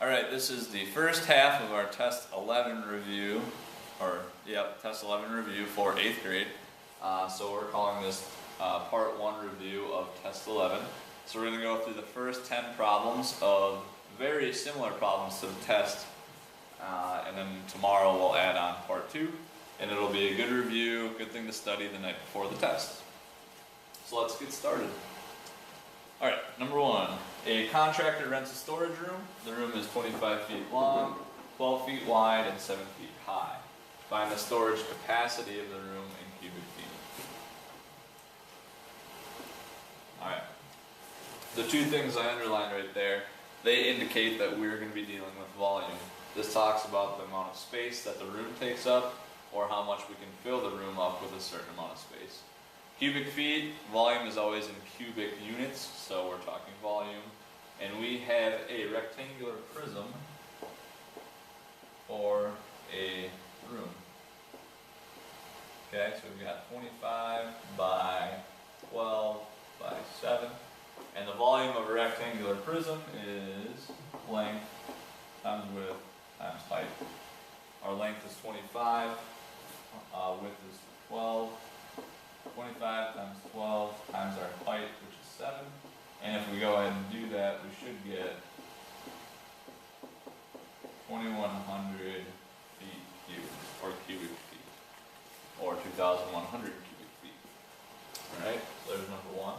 Alright, this is the first half of our Test 11 review, Test 11 review for 8th grade. So we're calling this Part 1 review of Test 11. So we're going to go through the first 10 problems of very similar problems to the test, and then tomorrow we'll add on Part 2, and it'll be a good review, good thing to study the night before the test. So let's get started. Alright, number 1. A contractor rents a storage room. The room is 25 feet long, 12 feet wide, and 7 feet high. Find the storage capacity of the room in cubic feet. Alright. The two things I underlined right there, they indicate that we're going to be dealing with volume. This talks about the amount of space that the room takes up, or how much we can fill the room up with a certain amount of space. Cubic feet, volume is always in cubic units, so we're talking volume. And we have a rectangular prism for a room. Okay, so we've got 25 by 12 by 7. And the volume of a rectangular prism is length times width times height. Our length is 25, width is 12. 25 times 12 times our height, which is 7. And if we go ahead and do that, we should get 2,100 feet cubed, or cubic feet, or 2,100 cubic feet. Alright, so there's number 1.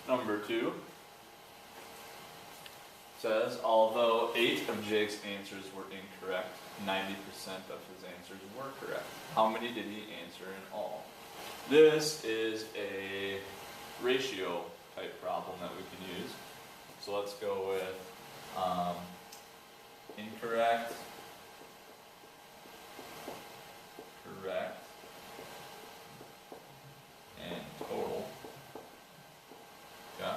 Number 2 says, although 8 of Jake's answers were incorrect, 90% of his answers were correct. How many did he answer in all? This is a ratio type problem that we can use. So let's go with incorrect, correct, and total. Yeah.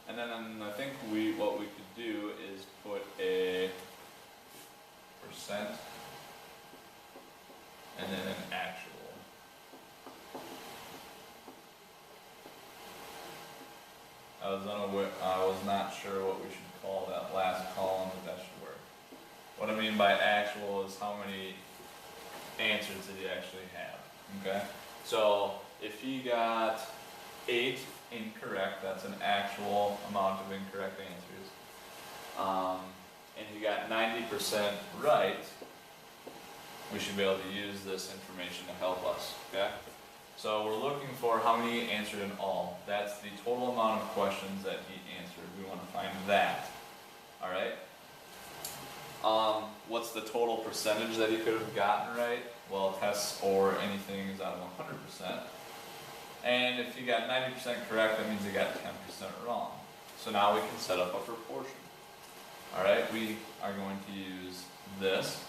And then I think what we could do is put a percent and then an actual. I was not sure what we should call that last column, but that should work. What I mean by actual is how many answers did he actually have. Okay? So if he got 8 incorrect, that's an actual amount of incorrect answers. And he got 90% right, we should be able to use this information to help us, okay? So we're looking for how many he answered in all. That's the total amount of questions that he answered. We want to find that, alright? What's the total percentage that he could have gotten right? Well, tests or anything is out of 100%. And if you got 90% correct, that means you got 10% wrong. So now we can set up a proportion. Alright, we are going to use this,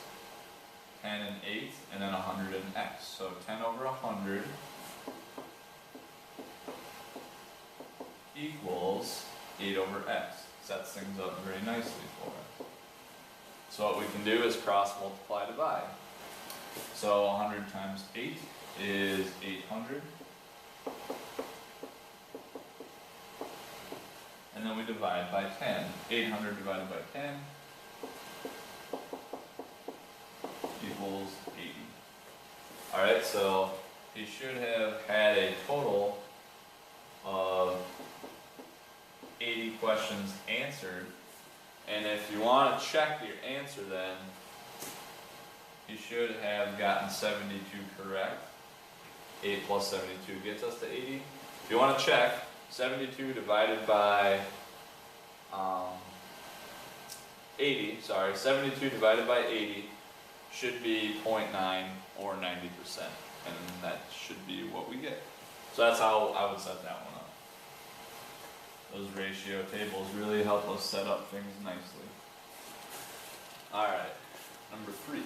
10 and 8, and then 100 and x. So 10 over 100 equals 8 over x. Sets things up very nicely for us. So what we can do is cross multiply, divide. So 100 times 8 is 800. And then we divide by 10. 800 divided by 10 equals 80. Alright, so he should have had a total of 80 questions answered. And if you want to check your answer, then you should have gotten 72 correct. 8 plus 72 gets us to 80. If you want to check, 72 divided by 72 divided by 80 should be 0.9 or 90%. And that should be what we get. So that's how I would set that one up. Those ratio tables really help us set up things nicely. Alright, number 3.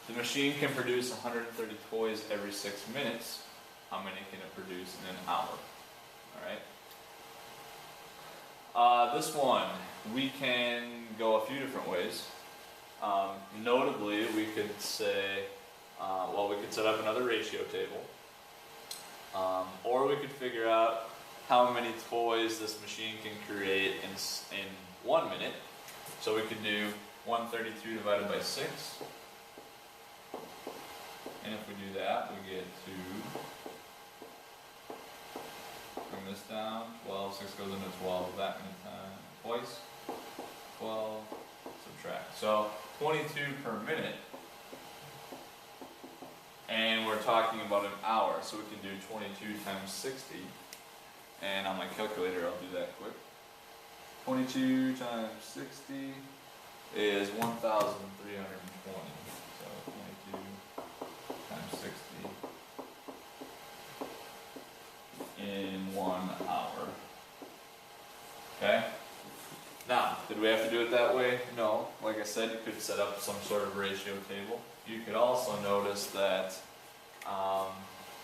The machine can produce 130 toys every 6 minutes. How many can it produce in an hour? Alright. This one, we can go a few different ways. Notably, we could say Well, we could set up another ratio table. Or we could figure out how many toys this machine can create in 1 minute. So we could do 132 divided by 6. And if we do that, we get to bring this down. 12, 6 goes into 12 that many times, twice. 12, subtract. So 22 per minute. And we're talking about an hour, so we can do 22 times 60. And on my calculator, I'll do that quick. 22 times 60 is 1,320. So 22 times 60 in 1 hour. Okay? Now, did we have to do it that way? No. Like I said, you could set up some sort of ratio table. You could also notice that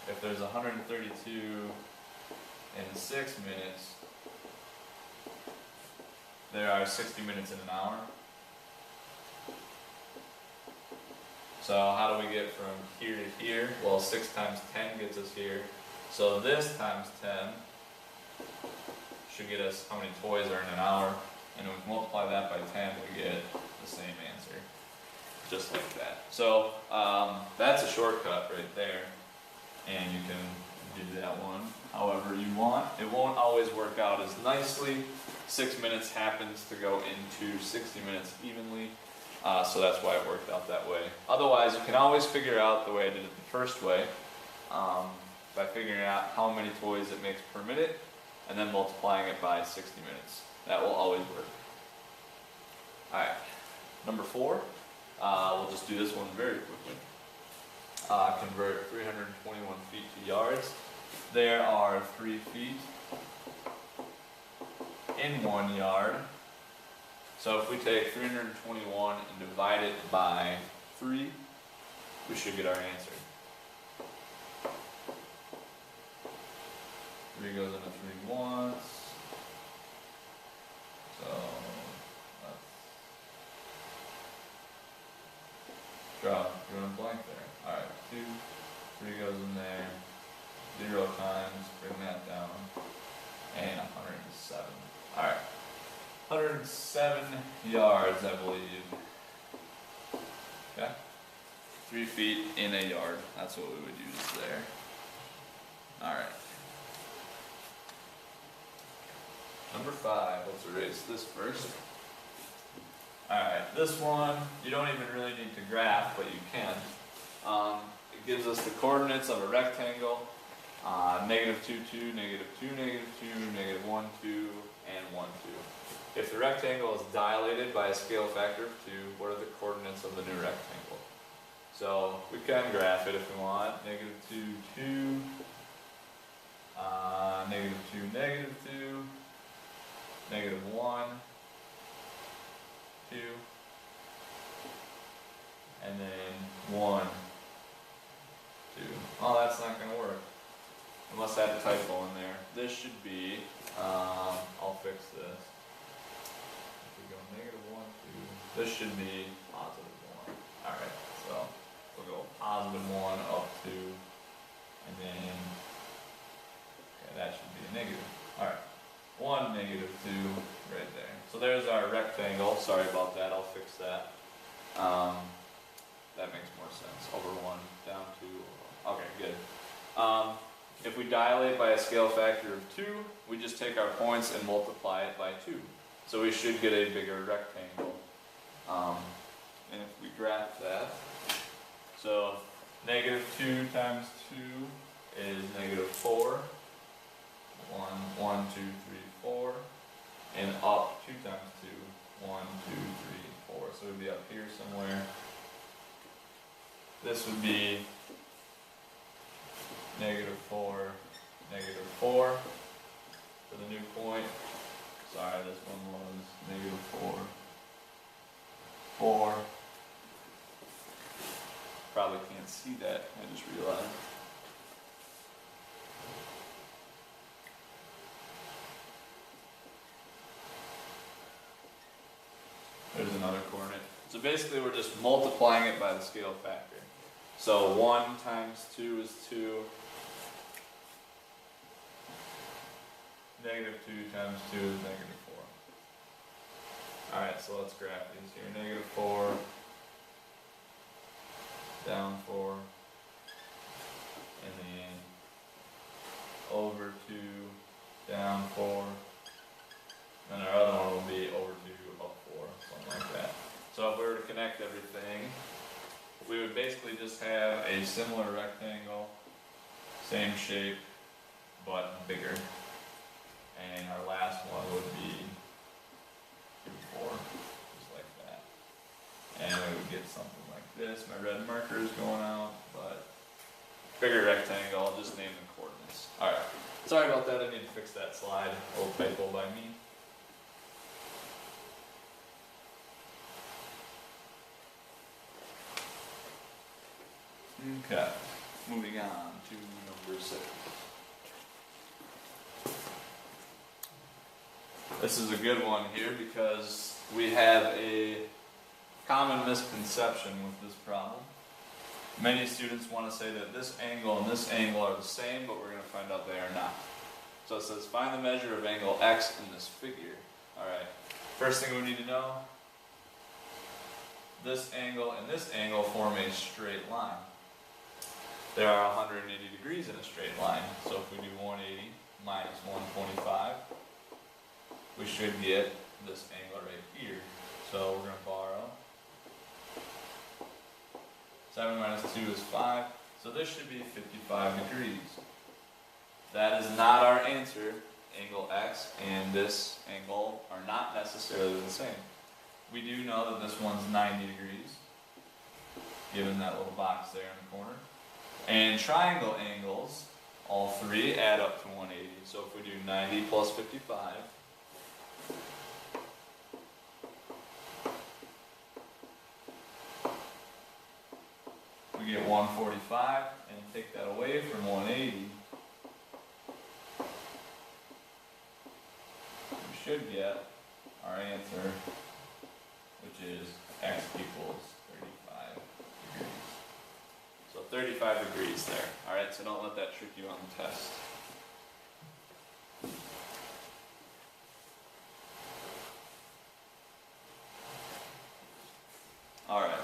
if there's 132 in 6 minutes, there are 60 minutes in an hour. So how do we get from here to here? Well, 6 times 10 gets us here. So this times 10 should get us how many toys are in an hour. And when we multiply that by 10, we get the same answer. Just like that. So that's a shortcut right there. And you can do that one however you want. It won't always work out as nicely. 6 minutes happens to go into 60 minutes evenly. So that's why it worked out that way. Otherwise, you can always figure out the way I did it the first way. By figuring out how many toys it makes per minute. And then multiplying it by 60 minutes. That will always work. Alright, number 4. We'll just do this one very quickly. Convert 321 feet to yards. There are 3 feet in 1 yard. So if we take 321 and divide it by 3, we should get our answer. 3 goes into 3 once. So let's draw. You're on a blank there. Alright, 2, 3 goes in there. 0 times, bring that down. And 107. Alright. 107 yards, I believe. Okay? 3 feet in a yard. That's what we would use there. Alright. Number 5, let's erase this first. Alright, this one, you don't even really need to graph, but you can. It gives us the coordinates of a rectangle, negative 2, 2, negative 2, negative 2, negative 1, 2, and 1, 2. If the rectangle is dilated by a scale factor of 2, what are the coordinates of the new rectangle? So we can graph it if we want. Negative 2, 2, negative 2, negative 2, negative 1, 2, and then 1, 2. Oh, that's not going to work. I must have a typo in there. This should be, I'll fix this. If we go negative 1, 2, this should be positive 1. Alright, so we'll go positive 1 up to, and then, okay, that should be a negative. Alright. 1, negative 2, right there. So there's our rectangle. Sorry about that, I'll fix that. That makes more sense. Over 1, down 2. Okay, good. If we dilate by a scale factor of 2, we just take our points and multiply it by 2. So we should get a bigger rectangle. And if we graph that, so negative 2 times 2 is negative 4. 1, 2, 3, 4, and up 2 times 2, 1, 2, 3, 4. So it would be up here somewhere. This would be negative 4, negative 4 for the new point. Sorry, this one was negative 4, 4. Probably can't see that, I just realized. There's another coordinate. So basically we're just multiplying it by the scale factor. So 1 times 2 is 2. Negative 2 times 2 is negative 4. Alright, so let's graph these here. Negative 4, down 4, and then over 2, down 4. And our other one will be over 2, up 4, something like that. So if we were to connect everything, we would basically just have a similar rectangle, same shape, but bigger. And our last one would be 4, just like that. And we would get something like this. My red marker is going out, but bigger rectangle, I'll just name the coordinates. Alright, sorry about that, I need to fix that slide. A little typo by me. Okay, moving on to number 6. This is a good one here because we have a common misconception with this problem. Many students want to say that this angle and this angle are the same, but we're going to find out they are not. So it says find the measure of angle x in this figure. Alright, first thing we need to know, this angle and this angle form a straight line. There are 180 degrees in a straight line, so if we do 180 minus 125, we should get this angle right here. So we're going to borrow. 7 minus 2 is 5, so this should be 55 degrees. That is not our answer. Angle x and this angle are not necessarily the same. We do know that this one's 90 degrees, given that little box there in the corner. And triangle angles, all three, add up to 180. So if we do 90 plus 55, we get 145, and take that away from 180, we should get our answer, which is x equals 35 degrees. So 35 degrees there. Alright, so don't let that trick you on the test. Alright.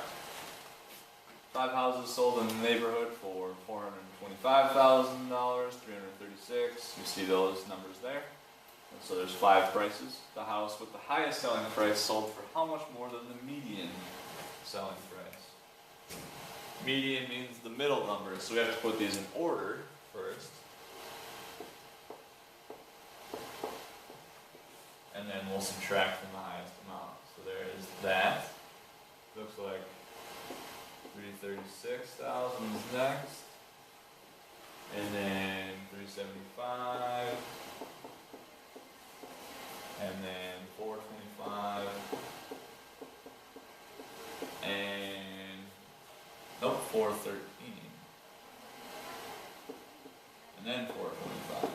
5 houses sold in the neighborhood for $425,000, 336. You see those numbers there. And so there's 5 prices. The house with the highest selling price sold for how much more than the median selling price? Median means the middle number, so we have to put these in order first. And then we'll subtract from the highest amount. So there is that. Looks like 336,000 is next. And then 375. And then 425. And nope, 413. And then 425.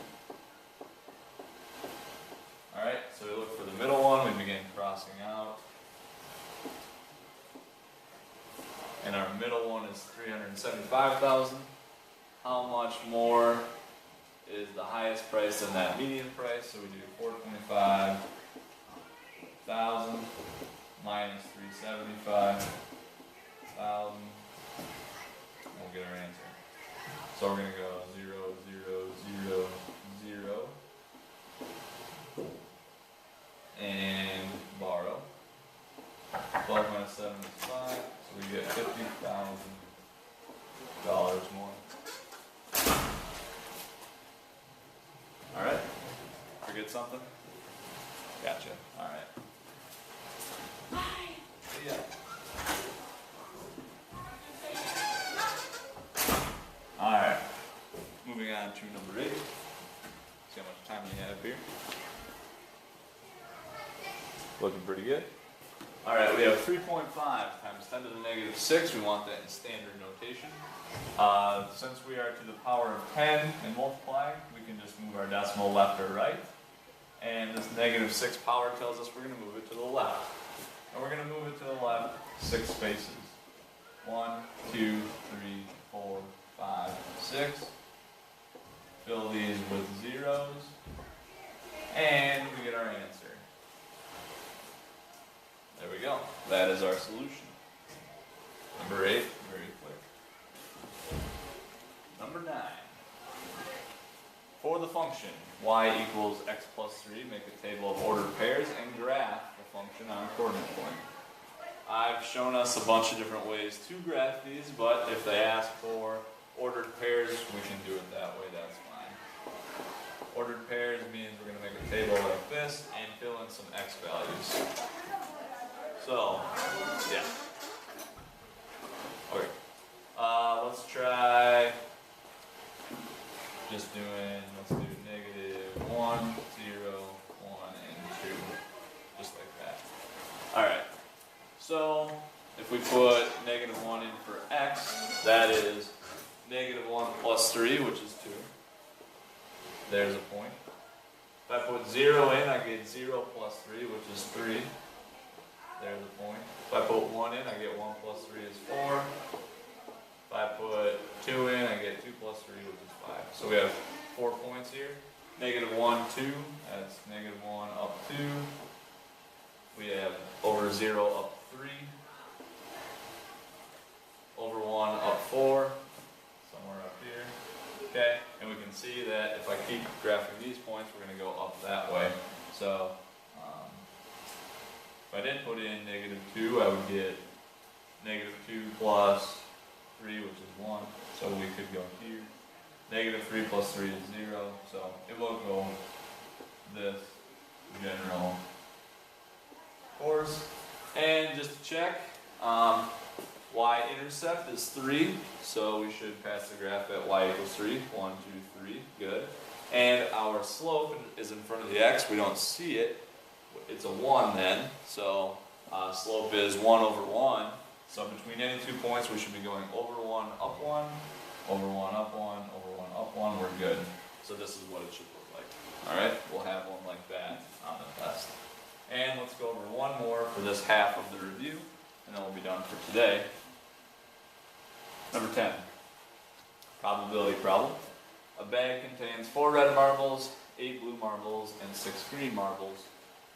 Alright, so we look for the middle one, we begin crossing out. And our middle one is 375,000. How much more is the highest price than that median price? So we do 425,000 minus 375,000. We'll get our answer. So we're going to go 0, 0, 0, 0. And borrow. 12 minus 7 is 5. So we get $50,000 more. Alright. Forget something? Gotcha. Alright. Bye. See ya. Alright. Moving on to number 8. See how much time we have here. Looking pretty good. Alright, we have 3.5 times 10 to the negative 6. We want that in standard notation. Since we are to the power of 10 and multiplying, we can just move our decimal left or right. And this negative 6 power tells us we're going to move it to the left. And we're going to move it to the left 6 spaces. 1, 2, 3, 4, 5, 6. Fill these with zeros. And we get our answer. There we go. That is our solution. Number 8, very quick. Number 9. For the function y equals x plus 3, make a table of ordered pairs and graph the function on a coordinate point. I've shown us a bunch of different ways to graph these, but if they ask for ordered pairs, we can do it that way, that's fine. Ordered pairs means we're going to make a table like this and fill in some x values. So, yeah. Okay. Let's try just doing, let's do negative 1, 0, 1, and 2. Just like that. Alright. So, if we put negative 1 in for x, that is negative 1 plus 3, which is 2. There's a point. If I put 0 in, I get 0 plus 3, which is 3. There's a point. If I put 1 in, I get 1 plus 3 is 4. If I put 2 in, I get 2 plus 3, which is 5. So we have 4 points here. Negative 1, 2. That's negative 1 up 2. We have over 0 up 3. Over 1 up 4. Somewhere up here. Okay? And we can see that if I keep graphing these points, we're going to go up that way. So, if I didn't put in negative 2, I would get negative 2 plus 3, which is 1. So we could go here. Negative 3 plus 3 is 0. So it will go this general course. And just to check, y-intercept is 3. So we should pass the graph at y equals 3. 1, 2, 3. Good. And our slope is in front of the x. We don't see it. It's a 1 then. So slope is 1 over 1. So between any 2 points, we should be going over 1, up 1, over 1, up 1, over 1, up 1. We're good. So this is what it should look like. Alright, we'll have one like that on the test. And let's go over one more for this half of the review, and then we'll be done for today. Number 10, probability problem. A bag contains 4 red marbles, 8 blue marbles, and 6 green marbles.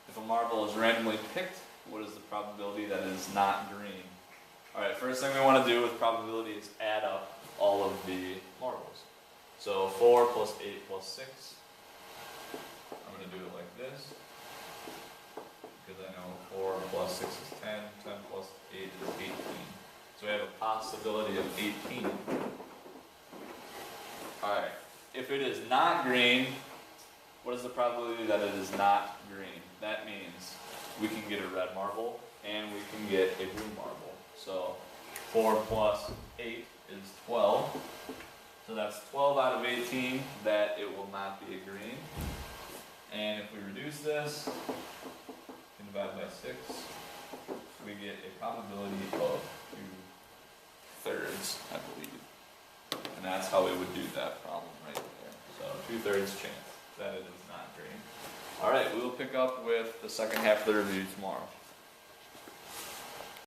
If a marble is randomly picked, what is the probability that it is not green? Alright, first thing we want to do with probability is add up all of the marbles. So 4 plus 8 plus 6. I'm going to do it like this. Because I know 4 plus 6 is 10, 10 plus 8 is 18. So we have a possibility of 18. Alright, if it is not green, what is the probability that it is not green? That means we can get a red marble and we can get a blue marble. So 4 plus 8 is 12. So that's 12 out of 18 that it will not be a green. And if we reduce this and divide by 6, we get a probability of 2/3, I believe. And that's how we would do that problem right there. So 2/3 chance that it is not green. Alright, we will pick up with the second half of the review tomorrow.